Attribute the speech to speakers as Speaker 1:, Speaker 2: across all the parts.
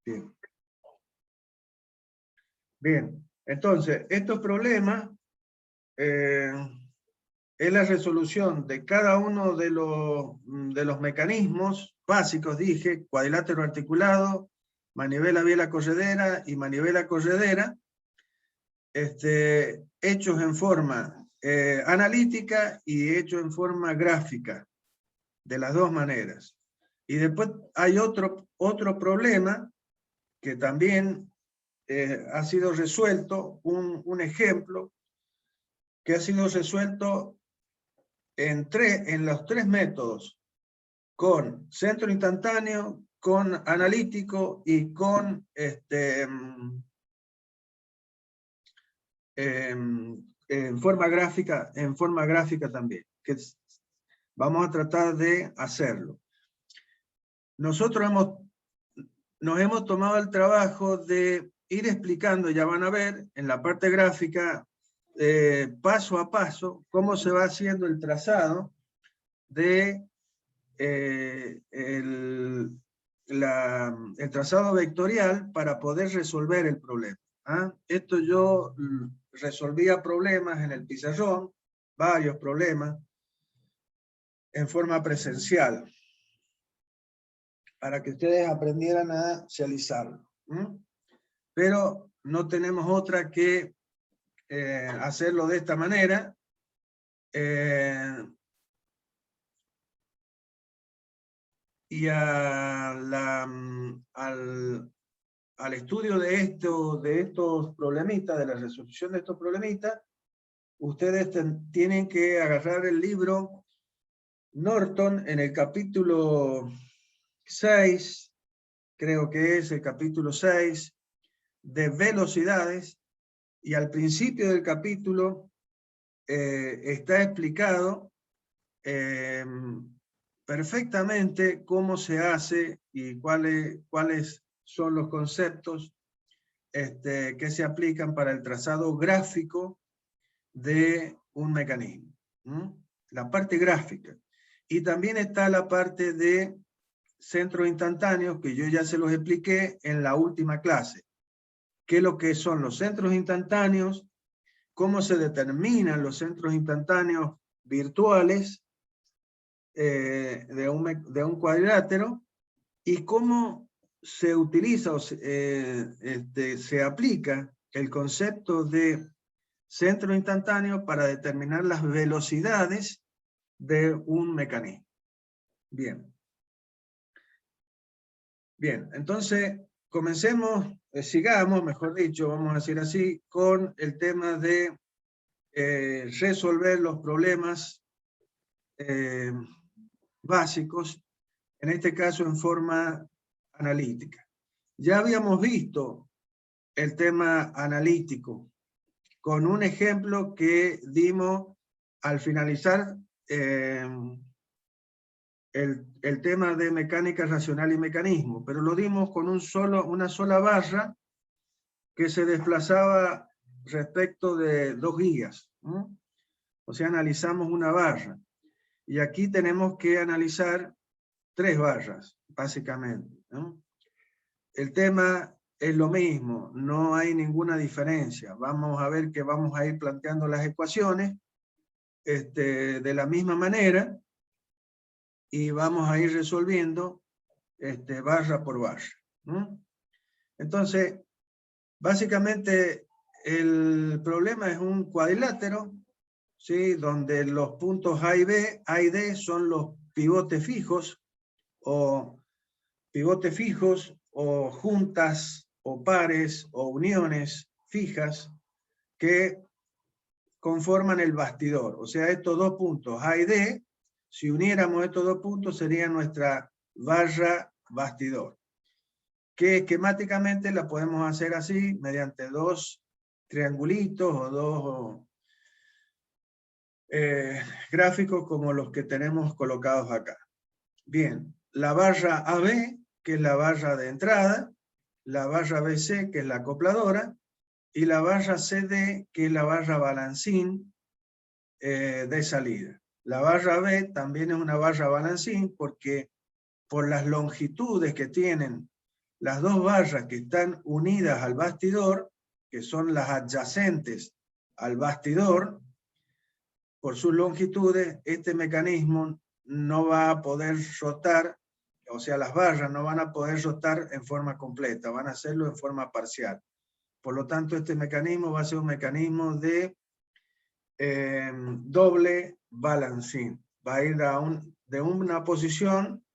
Speaker 1: Bien. Bien, entonces, estos problemas es la resolución de cada uno de los mecanismos básicos, dije, cuadrilátero articulado, manivela biela corredera y manivela corredera, hechos en forma analítica y hechos en forma gráfica, de las dos maneras. Y después hay otro problema que también ha sido resuelto, un ejemplo que ha sido resuelto en los tres métodos, con centro instantáneo, con analítico y con en forma gráfica también, que vamos a tratar de hacerlo. Nosotros nos hemos tomado el trabajo de ir explicando, ya van a ver en la parte gráfica, paso a paso, cómo se va haciendo el trazado de el trazado vectorial para poder resolver el problema. ¿Ah? Esto yo resolvía problemas en el pizarrón, varios problemas, en forma presencial, para que ustedes aprendieran a realizarlo. Pero no tenemos otra que hacerlo de esta manera. Y al estudio de estos problemitas, de la resolución de estos problemitas, ustedes tienen que agarrar el libro Norton en el capítulo 6, creo que es el capítulo 6, de velocidades, y al principio del capítulo está explicado perfectamente cómo se hace y cuáles son los conceptos que se aplican para el trazado gráfico de un mecanismo. La parte gráfica. Y también está la parte de centros instantáneos, que yo ya se los expliqué en la última clase. ¿Qué es lo que son los centros instantáneos? ¿Cómo se determinan los centros instantáneos virtuales de un cuadrilátero? Y cómo se utiliza o se aplica el concepto de centro instantáneo para determinar las velocidades de un mecanismo. Bien. Bien, entonces comencemos, sigamos, mejor dicho, vamos a decir así, con el tema de resolver los problemas básicos, en este caso en forma analítica. Ya habíamos visto el tema analítico con un ejemplo que dimos al finalizar el tema de mecánica racional y mecanismo, pero lo dimos con una sola barra que se desplazaba respecto de dos guías. O sea, analizamos una barra. Y aquí tenemos que analizar tres barras, básicamente. El tema es lo mismo, no hay ninguna diferencia. Vamos a ver que vamos a ir planteando las ecuaciones de la misma manera y vamos a ir resolviendo barra por barra. Entonces, básicamente el problema es un cuadrilátero, ¿sí? Donde los puntos A y D son los pivotes fijos o juntas o pares o uniones fijas que conforman el bastidor. O sea, estos dos puntos A y D, si uniéramos estos dos puntos, sería nuestra barra bastidor, que esquemáticamente la podemos hacer así, mediante dos triangulitos o dos gráficos como los que tenemos colocados acá. Bien, la barra AB, que es la barra de entrada, la barra BC, que es la acopladora, y la barra CD, que es la barra balancín de salida. La barra B también es una barra balancín porque por las longitudes que tienen las dos barras que están unidas al bastidor, que son las adyacentes al bastidor, por sus longitudes, este mecanismo no va a poder rotar, o sea, las barras no van a poder rotar en forma completa, van a hacerlo en forma parcial. Por lo tanto, este mecanismo va a ser un mecanismo de doble balancing. Va a ir de una posición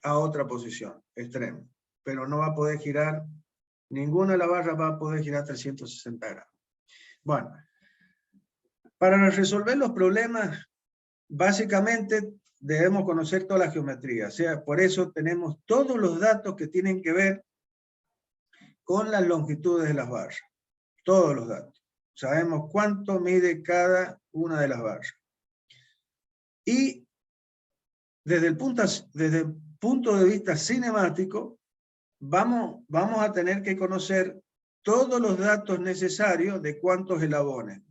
Speaker 1: a otra posición, extrema. Pero no va a poder girar, ninguna de las barras va a poder girar 360 grados. Bueno, para resolver los problemas, básicamente debemos conocer toda la geometría. O sea, por eso tenemos todos los datos que tienen que ver con las longitudes de las barras. Todos los datos. Sabemos cuánto mide cada una de las barras. Y desde el punto de vista cinemático, vamos a tener que conocer todos los datos necesarios de cuántos eslabones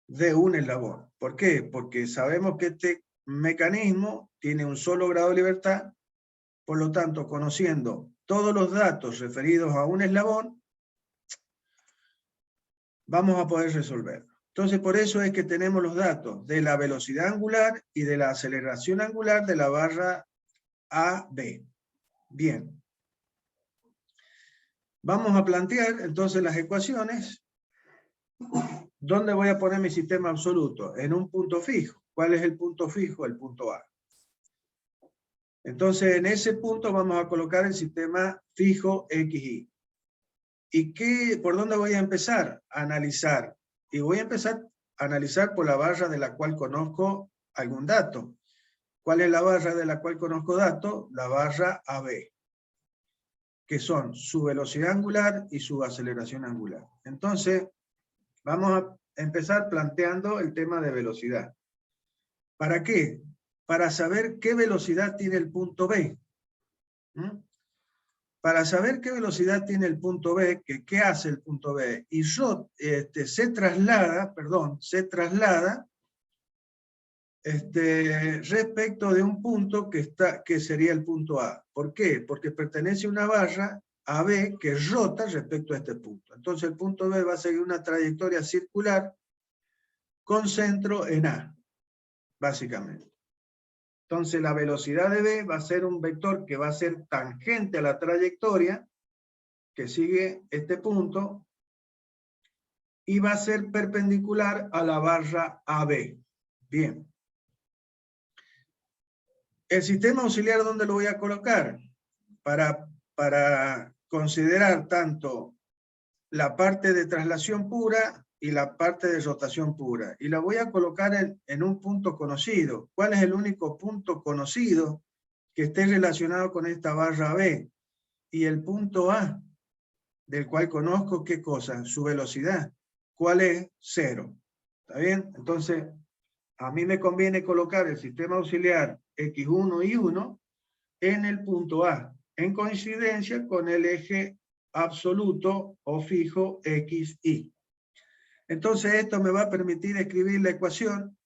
Speaker 1: de un eslabón. ¿Por qué? Porque sabemos que este mecanismo tiene un solo grado de libertad, por lo tanto, conociendo todos los datos referidos a un eslabón, vamos a poder resolverlo. Entonces, por eso es que tenemos los datos de la velocidad angular y de la aceleración angular de la barra AB. Bien. Vamos a plantear entonces las ecuaciones. ¿Dónde voy a poner mi sistema absoluto? En un punto fijo. ¿Cuál es el punto fijo? El punto A. Entonces, en ese punto vamos a colocar el sistema fijo XY. ¿Y por dónde voy a empezar? A analizar. Y voy a empezar a analizar por la barra de la cual conozco algún dato. ¿Cuál es la barra de la cual conozco datos? La barra AB, que son su velocidad angular y su aceleración angular. Entonces, vamos a empezar planteando el tema de velocidad. ¿Para qué? Para saber qué velocidad tiene el punto B. Para saber qué velocidad tiene el punto B, qué hace el punto B, y se traslada respecto de un punto que sería el punto A. ¿Por qué? Porque pertenece a una barra AB que rota respecto a este punto. Entonces el punto B va a seguir una trayectoria circular con centro en A, básicamente. Entonces la velocidad de B va a ser un vector que va a ser tangente a la trayectoria que sigue este punto y va a ser perpendicular a la barra AB. Bien. El sistema auxiliar, ¿dónde lo voy a colocar? Para considerar tanto la parte de traslación pura y la parte de rotación pura. Y la voy a colocar en un punto conocido. ¿Cuál es el único punto conocido que esté relacionado con esta barra B? Y el punto A, del cual conozco ¿qué cosa? Su velocidad. ¿Cuál es? 0. ¿Está bien? Entonces, a mí me conviene colocar el sistema auxiliar X1 y 1 en el punto A, en coincidencia con el eje absoluto o fijo XY. Entonces esto me va a permitir escribir la ecuación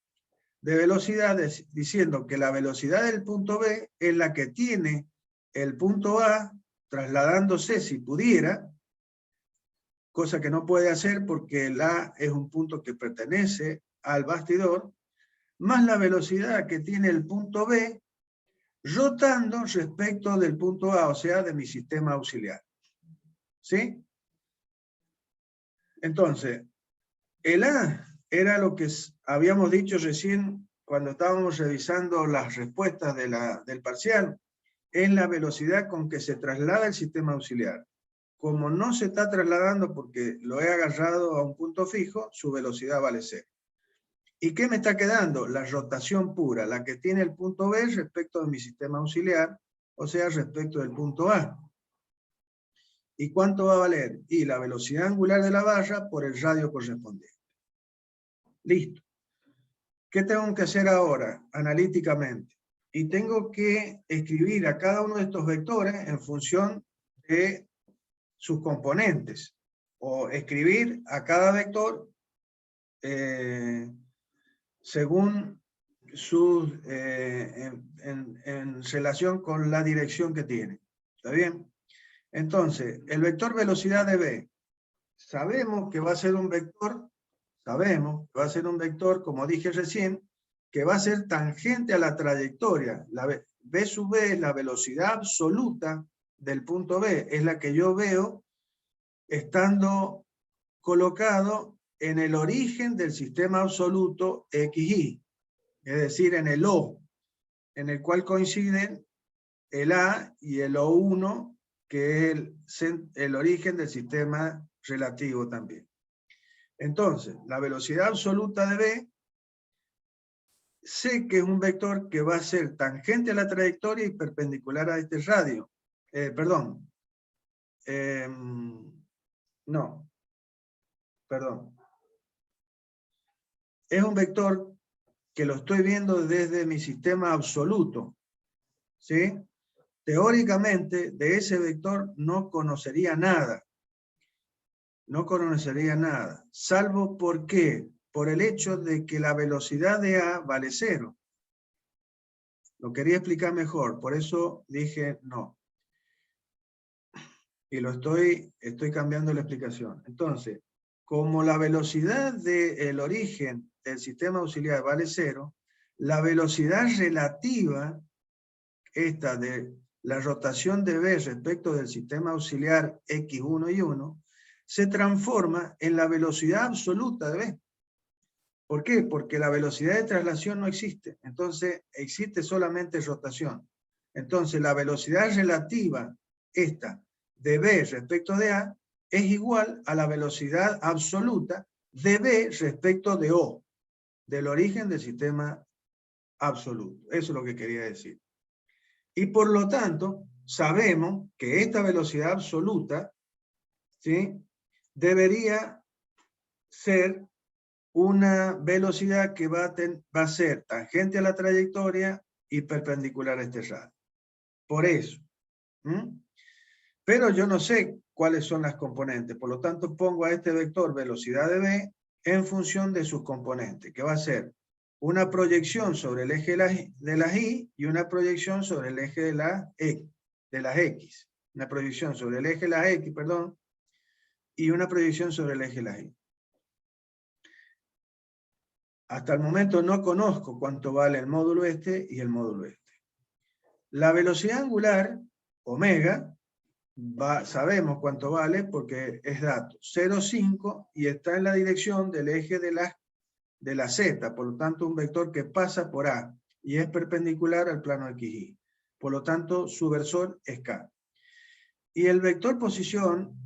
Speaker 1: de velocidad diciendo que la velocidad del punto B es la que tiene el punto A trasladándose, si pudiera, cosa que no puede hacer porque el A es un punto que pertenece al bastidor, más la velocidad que tiene el punto B rotando respecto del punto A, o sea, de mi sistema auxiliar. ¿Sí? Entonces, el A era lo que habíamos dicho recién cuando estábamos revisando las respuestas del parcial, es la velocidad con que se traslada el sistema auxiliar. Como no se está trasladando porque lo he agarrado a un punto fijo, su velocidad vale 0. ¿Y qué me está quedando? La rotación pura, la que tiene el punto B respecto de mi sistema auxiliar, o sea, respecto del punto A. ¿Y cuánto va a valer? Y la velocidad angular de la barra por el radio correspondiente. Listo. ¿Qué tengo que hacer ahora, analíticamente? Y tengo que escribir a cada uno de estos vectores en función de sus componentes. O escribir a cada vector según en relación con la dirección que tiene. ¿Está bien? Entonces, el vector velocidad de B, sabemos que va a ser un vector, como dije recién, que va a ser tangente a la trayectoria. B sub B es la velocidad absoluta del punto B, es la que yo veo estando colocado en el origen del sistema absoluto XY, es decir, en el O, en el cual coinciden el A y el O1, que es el origen del sistema relativo también. Entonces, la velocidad absoluta de B, sé que es un vector que va a ser tangente a la trayectoria y perpendicular a este radio. No, perdón. Es un vector que lo estoy viendo desde mi sistema absoluto, ¿sí? Teóricamente, de ese vector no conocería nada. No conocería nada, salvo por qué, por el hecho de que la velocidad de A vale 0. Lo quería explicar mejor, por eso dije no. Y lo estoy cambiando la explicación. Entonces, como la velocidad del origen del sistema auxiliar vale 0, la velocidad relativa, esta de la rotación de B respecto del sistema auxiliar X1 y 1, se transforma en la velocidad absoluta de B. ¿Por qué? Porque la velocidad de traslación no existe. Entonces, existe solamente rotación. Entonces, la velocidad relativa, esta, de B respecto de A, es igual a la velocidad absoluta de B respecto de O, del origen del sistema absoluto. Eso es lo que quería decir. Y por lo tanto, sabemos que esta velocidad absoluta, ¿sí?, debería ser una velocidad que va a ser tangente a la trayectoria y perpendicular a este radio. Por eso. Pero yo no sé cuáles son las componentes, por lo tanto pongo a este vector velocidad de B en función de sus componentes, que va a ser una proyección sobre el eje de las Y y una proyección sobre el eje de las X. Una proyección sobre el eje de las X, perdón, y una proyección sobre el eje de las Y. Hasta el momento no conozco cuánto vale el módulo este y el módulo este. La velocidad angular, omega, sabemos cuánto vale porque es dato 0,5 y está en la dirección del eje de la Z, por lo tanto un vector que pasa por A y es perpendicular al plano XY. Por lo tanto, su versor es K. Y el vector posición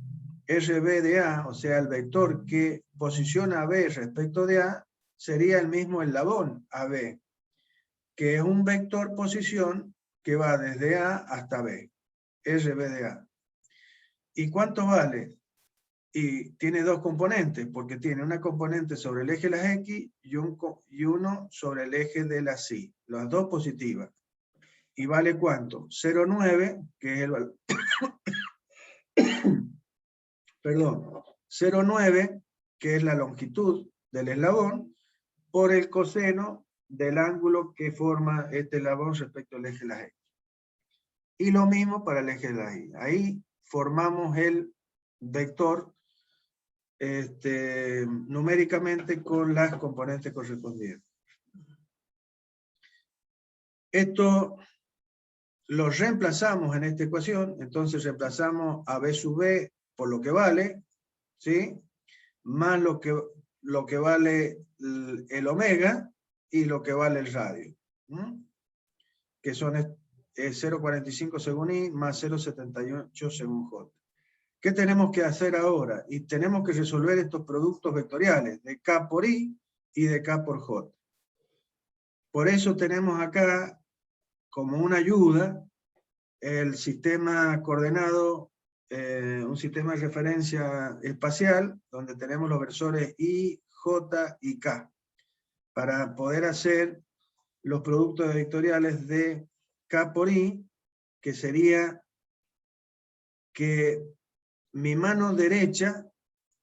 Speaker 1: RB de A, o sea, el vector que posiciona a B respecto de A, sería el mismo eslabón AB, que es un vector posición que va desde A hasta B, RB de A. ¿Y cuánto vale? Y tiene dos componentes, porque tiene una componente sobre el eje de las X y uno sobre el eje de las Y, las dos positivas. ¿Y vale cuánto? 0,9, que es el valor. Perdón, 0,9, que es la longitud del eslabón, por el coseno del ángulo que forma este eslabón respecto al eje de las X. Y lo mismo para el eje de las Y. Ahí formamos el vector numéricamente con las componentes correspondientes. Esto lo reemplazamos en esta ecuación, entonces reemplazamos a B sub B por lo que vale, ¿sí?, más lo que vale el omega y lo que vale el radio, que son 0,45 según I más 0,78 según J. ¿Qué tenemos que hacer ahora? Y tenemos que resolver estos productos vectoriales de K por I y de K por J. Por eso tenemos acá como una ayuda el sistema coordenado, un sistema de referencia espacial, donde tenemos los versores I, J y K, para poder hacer los productos vectoriales de K por I, que sería que mi mano derecha,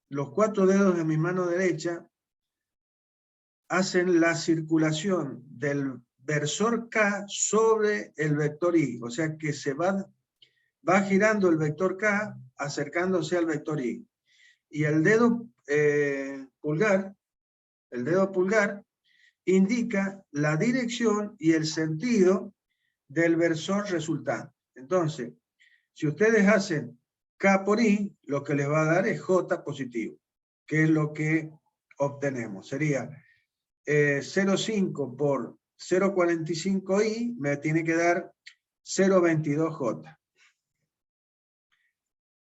Speaker 1: los 4 dedos de mi mano derecha, hacen la circulación del versor K sobre el vector I, o sea que se va va girando el vector K acercándose al vector Y. Y el dedo pulgar indica la dirección y el sentido del versor resultante. Entonces, si ustedes hacen K por I, lo que les va a dar es J positivo, que es lo que obtenemos. Sería 0,5 por 0,45I me tiene que dar 0,22J.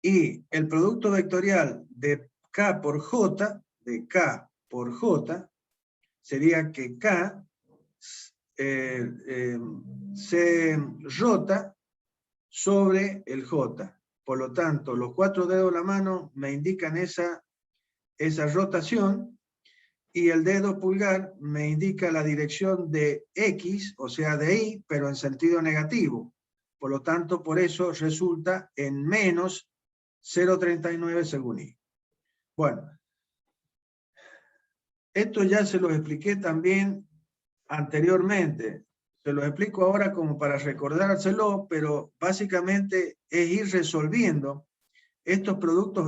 Speaker 1: Y el producto vectorial de K por J, sería que K se rota sobre el J. Por lo tanto, los 4 dedos de la mano me indican esa rotación, y el dedo pulgar me indica la dirección de X, o sea de Y, pero en sentido negativo. Por lo tanto, por eso resulta en menos 0,39 según Y. Bueno, esto ya se los expliqué también anteriormente. Se los explico ahora como para recordárselo, pero básicamente es ir resolviendo estos productos